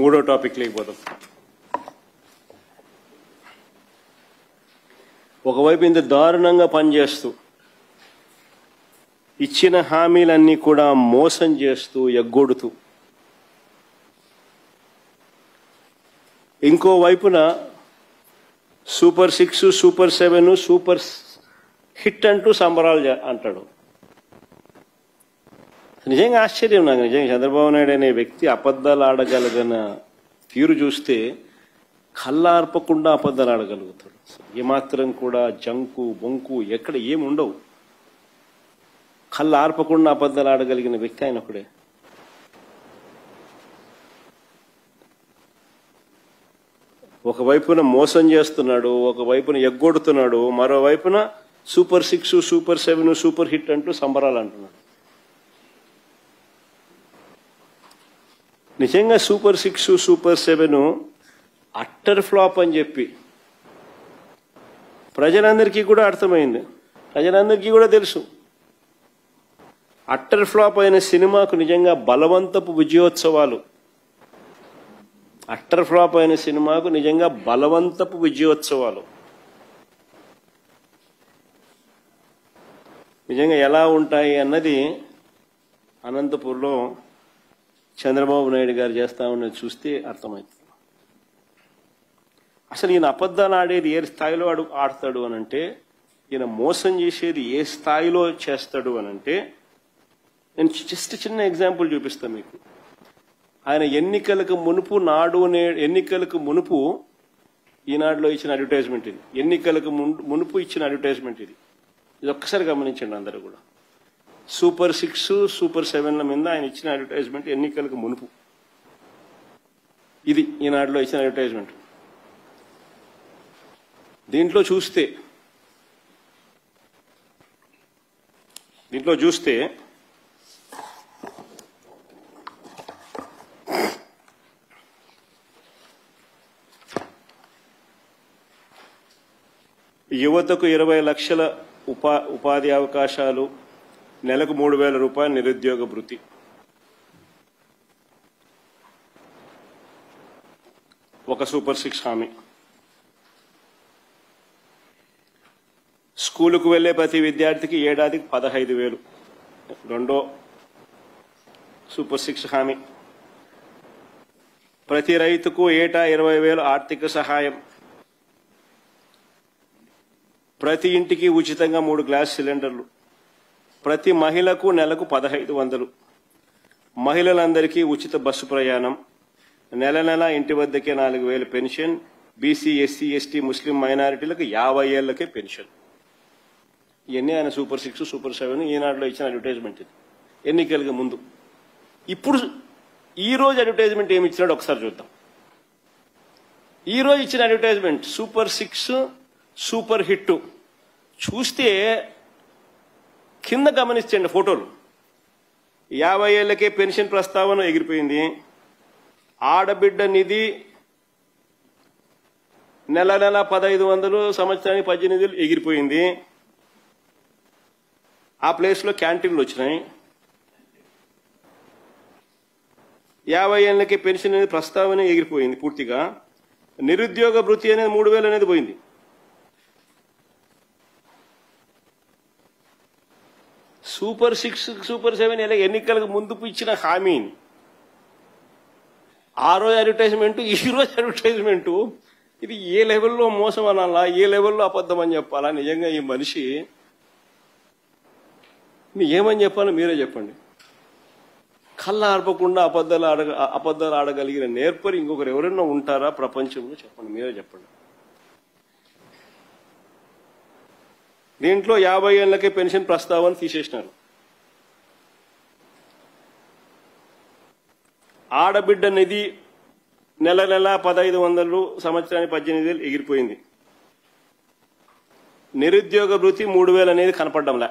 మూడో టాపిక్ లేకపోతాం. ఒకవైపు ఇంత దారుణంగా పనిచేస్తూ ఇచ్చిన హామీలన్నీ కూడా మోసం చేస్తూ ఎగ్గొడుతూ, ఇంకో వైపున సూపర్ 6, సూపర్ 7, సూపర్ హిట్ అంటూ సంబరాలు అంటాడు. నిజంగా ఆశ్చర్యం నాకు. నిజంగా చంద్రబాబు నాయుడు అనే వ్యక్తి అబద్ధాలు ఆడగలిగిన తీరు చూస్తే కళ్ళార్పకుండా అబద్ధాలు ఆడగలుగుతాడు. ఏమాత్రం కూడా జంకు బొంకు ఎక్కడ ఏమి ఉండవు. కళ్ళు ఆర్పకుండా అబద్ధాలు ఆడగలిగిన వ్యక్తి ఆయన ఒకడే. ఒకవైపున మోసం చేస్తున్నాడు, ఒకవైపున ఎగ్గొడుతున్నాడు, మరోవైపున సూపర్ 6, సూపర్ 7, సూపర్ హిట్ అంటూ సంబరాలు అంటున్నాడు. నిజంగా సూపర్ 6, సూపర్ 7 అట్టర్ ఫ్లాప్ అని చెప్పి ప్రజలందరికీ కూడా అర్థమైంది, ప్రజలందరికీ కూడా తెలుసు. అట్టర్ ఫ్లాప్ అయిన సినిమాకు నిజంగా బలవంతపు విజయోత్సవాలు, అట్టర్ ఫ్లాప్ అయిన సినిమాకు నిజంగా బలవంతపు విజయోత్సవాలు నిజంగా ఎలా ఉంటాయి అన్నది అనంతపూర్లో చంద్రబాబు నాయుడు గారు చేస్తా ఉన్నది చూస్తే అర్థమవుతుంది. అసలు ఈయన అబద్ధాలు ఆడేది ఏ స్థాయిలో ఆడతాడు అనంటే, ఈయన మోసం చేసేది ఏ స్థాయిలో చేస్తాడు అనంటే, నేను జస్ట్ చిన్న ఎగ్జాంపుల్ చూపిస్తాను మీకు. ఆయన ఎన్నికలకు మునుపు ఈనాడులో ఇచ్చిన అడ్వర్టైజ్మెంట్ ఇది. ఎన్నికలకు మునుపు ఇచ్చిన అడ్వర్టైజ్మెంట్ ఇది. ఇది ఒక్కసారి గమనించండి అందరూ కూడా. సూపర్ 6, సూపర్ 7ల మీద ఆయన ఇచ్చిన అడ్వర్టైజ్మెంట్ ఎన్నికలకు మునుపు. ఇది ఈనాడులో ఇచ్చిన అడ్వర్టైజ్మెంట్. దీంట్లో చూస్తే యువతకు 20 లక్షల ఉపాధి అవకాశాలు, నెలకు 3,000 రూపాయలు నిరుద్యోగ భృతి. ఒక సూపర్ 6 హామీ. స్కూలుకు వెళ్లే ప్రతి విద్యార్థికి ఏడాదికి 15,000. రెండో సూపర్ 6 హామీ. ప్రతి రైతుకు ఏటా 20,000 ఆర్థిక సహాయం. ప్రతి ఇంటికి ఉచితంగా 3 గ్యాస్ సిలిండర్లు. ప్రతి మహిళకు నెలకు 1,500. మహిళలందరికీ ఉచిత బస్సు ప్రయాణం. నెల ఇంటి వద్దకే 4,000 పెన్షన్. బీసీ, ఎస్సీ, ఎస్టీ, ముస్లిం మైనారిటీలకు 50 ఏళ్లకే పెన్షన్. ఇవన్నీ ఆయన సూపర్ 6, సూపర్ 7 ఈనాడులో ఇచ్చిన అడ్వర్టైజ్మెంట్ ఇది ఎన్నికలకు ముందు. ఇప్పుడు ఈ రోజు అడ్వర్టైజ్మెంట్ ఏమి ఇచ్చినాడు ఒకసారి చూద్దాం. ఈ రోజు ఇచ్చిన అడ్వర్టైజ్మెంట్ సూపర్ 6, సూపర్ హిట్. చూస్తే కింద గమనించండి ఫోటోలు. 50 ఏళ్లకే పెన్షన్ ప్రస్తావన ఎగిరిపోయింది. ఆడబిడ్డ నిధి నెల 1,500, సంవత్సరానికి 18,000 ఎగిరిపోయింది. ఆ ప్లేస్లో క్యాంటీన్లు వచ్చినాయి. 50 ఏళ్లకే పెన్షన్ అనేది ప్రస్తావన ఎగిరిపోయింది పూర్తిగా. నిరుద్యోగ భృతి అనేది 3,000 అనేది పోయింది. సూపర్ 6, సూపర్ 7 ఎన్నికలకు ముందు ఇచ్చిన హామీని ఆ రోజు అడ్వర్టైజ్మెంట్, ఈ రోజు అడ్వర్టైజ్మెంట్, ఇది ఏ లెవెల్లో మోసం అనాలా, ఏ లెవెల్లో అబద్ధం అని చెప్పాలా? నిజంగా ఈ మనిషి ఏమని చెప్పాలో మీరే చెప్పండి. కళ్ళ ఆర్పకుండా అబద్ధాలు ఆడగలిగిన నేర్పరి ఇంకొకరు ఎవరైనా ఉంటారా ప్రపంచంలో? చెప్పండి, మీరే చెప్పండి. దీంట్లో 50 ఏళ్లకే పెన్షన్ ప్రస్తావన తీసేసినారు. ఆడబిడ్డ నిధి నెల 1,500, సంవత్సరానికి 18,000 ఎగిరిపోయింది. నిరుద్యోగ భృతి 3,000 అనేది కనపడ్డంలా.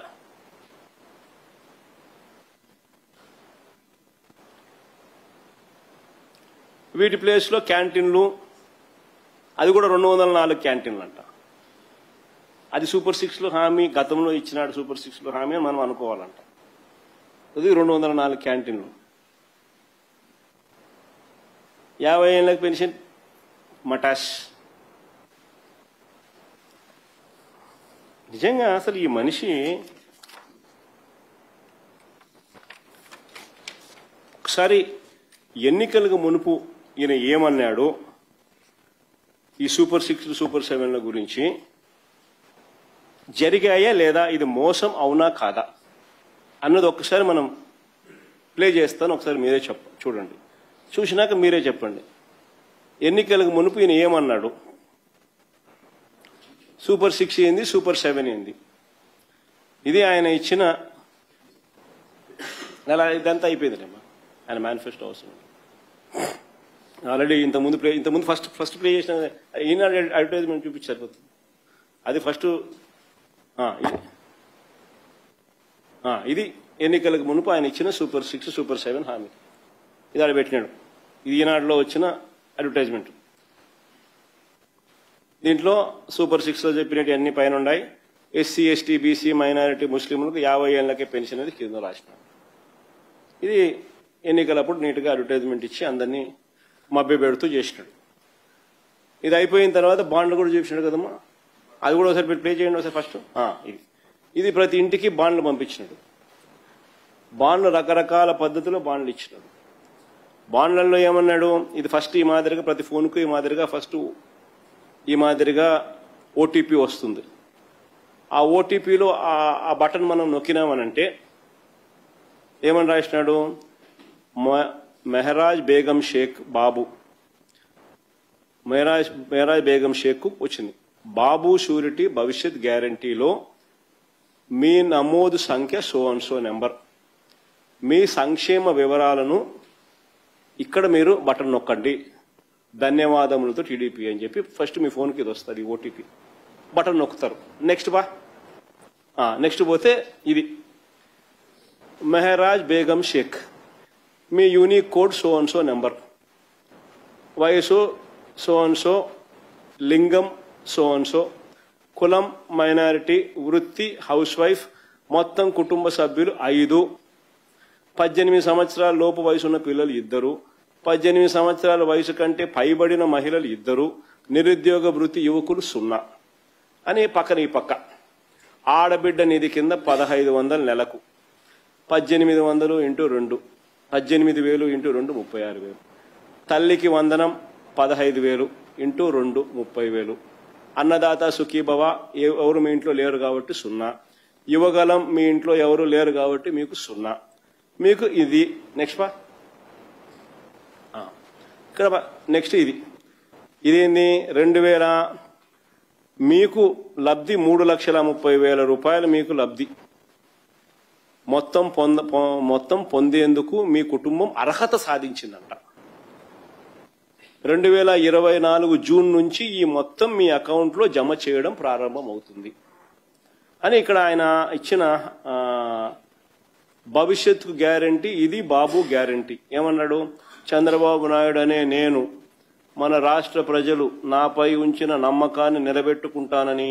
వీటి ప్లేస్లో క్యాంటీన్లు, అది కూడా 204 క్యాంటీన్లు అంట. అది సూపర్ 6లో హామీ, గతంలో ఇచ్చినాడు సూపర్ 6లో హామీ అని మనం అనుకోవాలంట. అది 204 క్యాంటీన్లు. 50 ఏళ్ళకి పెన్షన్ మటాష్. నిజంగా అసలు ఈ మనిషి ఒకసారి ఎన్నికలకు మునుపు ఈయన ఏమన్నాడు ఈ సూపర్ 6 సూపర్ 7ల గురించి జరిగాయా లేదా, ఇది మోసం అవునా కాదా అన్నది ఒక్కసారి మనం ప్లే చేస్తాను. ఒకసారి మీరే చూడండి, చూసినాక మీరే చెప్పండి. ఎన్నికలకు మునుపు ఈయన ఏమన్నాడు, సూపర్ 6 ఏంది, సూపర్ 7 ఏంది, ఇది ఆయన ఇచ్చిన అలా ఇదంతా అయిపోయిందిలేమ్మా. ఆయన మేనిఫెస్టో అవసరం ఆల్రెడీ ఇంతకుముందు ఫస్ట్ ప్లే చేసిన ఈనాడు అడ్వర్టైజ్మెంట్ చూపించారు. అది ఫస్ట్ ఇది ఎన్నికలకు మునుపు ఆయన ఇచ్చిన సూపర్ 6 సూపర్ 7 హామీ. ఇది ఆడ పెట్టినాడు. ఇది ఈనాడులో వచ్చిన అడ్వర్టైజ్మెంట్. దీంట్లో సూపర్ 6లో చెప్పినట్టు అన్ని పైన ఉన్నాయి. ఎస్సీ ఎస్టీ బీసీ మైనారిటీ ముస్లింలకు 50 ఏళ్లకే పెన్షన్ అనేది కింద రాసినాడు. ఇది ఎన్నికలప్పుడు నీట్గా అడ్వర్టైజ్మెంట్ ఇచ్చి అందరినీ మభ్య పెడుతూ చేసినాడు. ఇది అయిపోయిన తర్వాత బాండ్లు కూడా చూపించినాడు కదమ్మా. అది కూడా ఒకసారి ప్లే చేయండి ఒకసారి ఫస్ట్. ఇది ప్రతి ఇంటికి బాండ్లు పంపించినాడు. బాండ్లు రకరకాల పద్ధతిలో బాండ్లు ఇచ్చినాడు. బాండ్లలో ఏమన్నాడు, ఇది ఫస్ట్ ఈ మాదిరిగా ప్రతి ఫోన్కు ఈ మాదిరిగా ఫస్ట్ ఈ మాదిరిగా ఓటీపీ వస్తుంది. ఆ ఓటీపీలో ఆ బటన్ మనం నొక్కినామనంటే ఏమని రాసినాడు, మెహరాజ్ బేగం షేక్ బాబు, మెహరాజ్ బేగం షేక్ వచ్చింది. బాబు షూరిటీ భవిష్యత్ గ్యారంటీలో మీ నమోదు సంఖ్య సో అండ్ సో నెంబర్, మీ సంక్షేమ వివరాలను ఇక్కడ మీరు బటన్ నొక్కండి, ధన్యవాదములతో టీడీపీ అని చెప్పి ఫస్ట్ మీ ఫోన్కి ఇది వస్తుంది ఓటీపీ. బటన్ నొక్కుతారు. నెక్స్ట్ పోతే ఇది మెహరాజ్ బేగం షేక్, మీ unique code so and so number, వయసు సో అండ్ సో, లింగం సో అండ్ సో, కులం మైనారిటీ, వృత్తి హౌస్ వైఫ్, మొత్తం కుటుంబ సభ్యులు 5, 18 సంవత్సరాల లోపు వయసు ఉన్న పిల్లలు 2, 18 సంవత్సరాల వయసు కంటే పైబడిన మహిళలు 2, నిరుద్యోగ వృత్తి యువకులు 0 అని పక్కన ఈ పక్క. ఆడబిడ్డ నిధి కింద 1500 నెలకు, 1800 ఇంటూ 2, 18,000 ఇంటూ 2 36,000. తల్లికి వందనం 15,000 ఇంటూ 2 30,000. అన్నదాత సుఖీభవ ఎవరు మీ ఇంట్లో లేరు కాబట్టి 0. యువగలం మీ ఇంట్లో ఎవరు లేరు కాబట్టి మీకు 0. మీకు ఇది నెక్స్ట్ ఇక్కడ నెక్స్ట్ ఇదేంది 2000 మీకు లబ్ధి 3,30,000 రూపాయలు మీకు లబ్ధి. మొత్తం పొందేందుకు మీ కుటుంబం అర్హత సాధించిందంట. 2024 జూన్ నుంచి ఈ మొత్తం మీ అకౌంట్లో జమ చేయడం ప్రారంభం అవుతుంది అని ఇక్కడ ఆయన ఇచ్చిన భవిష్యత్తు గ్యారంటీ. ఇది బాబు గ్యారంటీ. ఏమన్నాడు, చంద్రబాబు నాయుడు అనే నేను మన రాష్ట్ర ప్రజలు నాపై ఉంచిన నమ్మకాన్ని నిలబెట్టుకుంటానని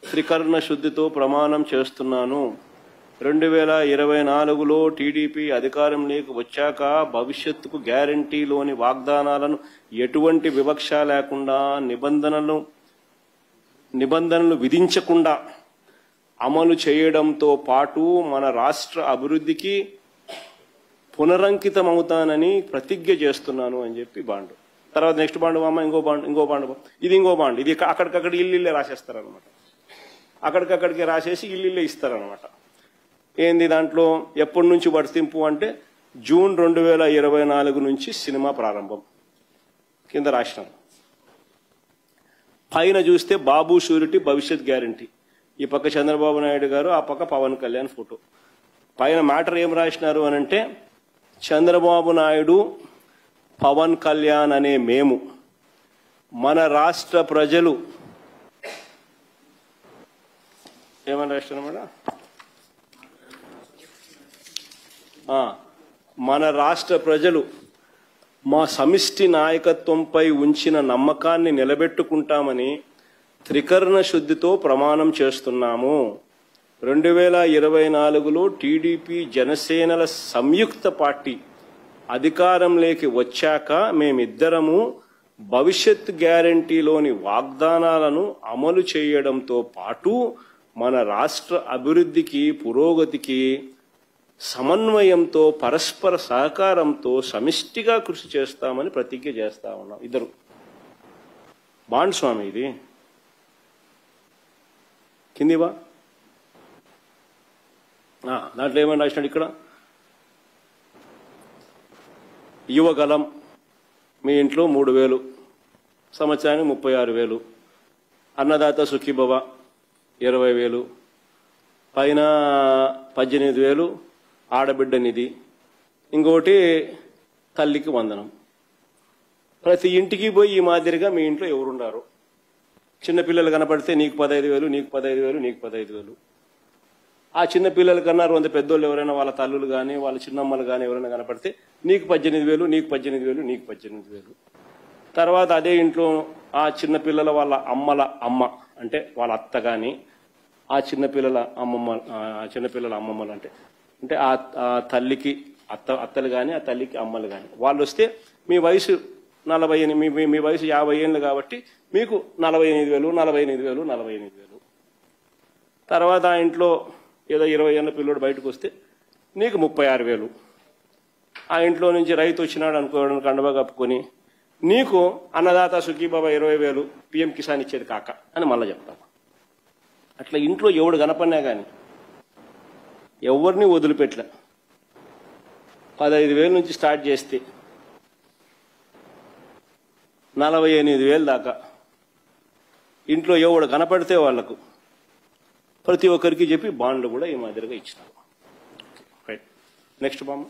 త్రికరణ శుద్ధితో ప్రమాణం చేస్తున్నాను. 2024లో టీడీపీ అధికారంలోకి వచ్చాక భవిష్యత్తుకు గ్యారంటీలోని వాగ్దానాలను ఎటువంటి వివక్ష లేకుండా నిబంధనలు విధించకుండా అమలు చేయడంతో పాటు మన రాష్ట్ర అభివృద్ధికి పునరంకితమవుతానని ప్రతిజ్ఞ చేస్తున్నాను అని చెప్పి బాండు. తర్వాత నెక్స్ట్ బాండు ఇంకో బాండు ఇది అక్కడికక్కడ ఇల్లు రాసేస్తారనమాట. అక్కడికక్కడికి రాసేసి ఇల్లు ఇస్తారనమాట. ఏంది దాంట్లో ఎప్పటి నుంచి వర్తింపు అంటే జూన్ 2024 నుంచి సినిమా ప్రారంభం కింద రాసినాం. పైన చూస్తే బాబు షూరిటీ భవిష్యత్ గ్యారంటీ, ఈ పక్క చంద్రబాబు నాయుడు గారు, ఆ పక్క పవన్ కళ్యాణ్ ఫోటో. పైన మ్యాటర్ ఏం రాసినారు అనంటే చంద్రబాబు నాయుడు, పవన్ కళ్యాణ్ అనే మేము మన రాష్ట్ర ప్రజలు ఏమని రాసినారన్నమాట, మన రాష్ట్ర ప్రజలు మా సమిష్టి నాయకత్వంపై ఉంచిన నమ్మకాన్ని నిలబెట్టుకుంటామని త్రికరణ శుద్ధితో ప్రమాణం చేస్తున్నాము. 2024లో టీడీపీ జనసేనల సంయుక్త పార్టీ అధికారంలోకి వచ్చాక మేమిద్దరము భవిష్యత్ గ్యారంటీలోని వాగ్దానాలను అమలు చేయడంతో పాటు మన రాష్ట్ర అభివృద్ధికి పురోగతికి సమన్వయంతో పరస్పర సహకారంతో సమిష్టిగా కృషి చేస్తామని ప్రతిజ్ఞ చేస్తా ఉన్నాం. ఇద్దరు బాండ్ స్వామి ఇది కిందివా దాంట్లో ఏమని రాసినాడు ఇక్కడ, యువగలం మీ ఇంట్లో 3,000 సంవత్సరానికి 36,000, అన్నదాత సుఖీభవ 20,000, పైన 18,000 ఆడబిడ్డ నిధి, ఇంకోటి తల్లికి వందనం. ప్రతి ఇంటికి పోయి ఈ మాదిరిగా మీ ఇంట్లో ఎవరున్నారు, చిన్నపిల్లలు కనపడితే నీకు 15,000, నీకు 15,000, నీకు 15,000. ఆ చిన్న పిల్లల కన్నా 2 పెద్దోళ్ళు ఎవరైనా వాళ్ళ తల్లులు కానీ వాళ్ళ చిన్నమ్మలు కానీ ఎవరైనా కనపడితే నీకు 18,000, నీకు 18,000, నీకు 18,000. తర్వాత అదే ఇంట్లో ఆ చిన్నపిల్లల వాళ్ళ అమ్మల అమ్మ అంటే వాళ్ళ అత్త కానీ ఆ చిన్నపిల్లల అమ్మమ్మలు అంటే ఆ తల్లికి అత్తలు కానీ ఆ తల్లికి అమ్మలు కానీ వాళ్ళు వస్తే మీ వయసు 40, మీ వయసు 50 ఏళ్ళు కాబట్టి మీకు 48,000. తర్వాత ఆ ఇంట్లో ఏదో 20 ఏళ్ళ పిల్లడు బయటకు వస్తే నీకు 36,000. ఆ ఇంట్లో నుంచి రైతు వచ్చినాడు అనుకోవడం కండబా కప్పుకొని నీకు అన్నదాత సుఖీబాబా 20,000 పిఎం కిసాన్ ఇచ్చేది కాక అని మళ్ళీ చెప్తాం. అట్లా ఇంట్లో ఎవడు కనపడినా కానీ ఎవరిని వదిలిపెట్టలే. 15,000 నుంచి స్టార్ట్ చేస్తే 48,000 దాకా ఇంట్లో ఎవడు కనపడితే వాళ్లకు ప్రతి ఒక్కరికి చెప్పి బాండ్లు కూడా ఈ మాదిరిగా ఇచ్చినారు. రైట్, నెక్స్ట్ బామ్మ.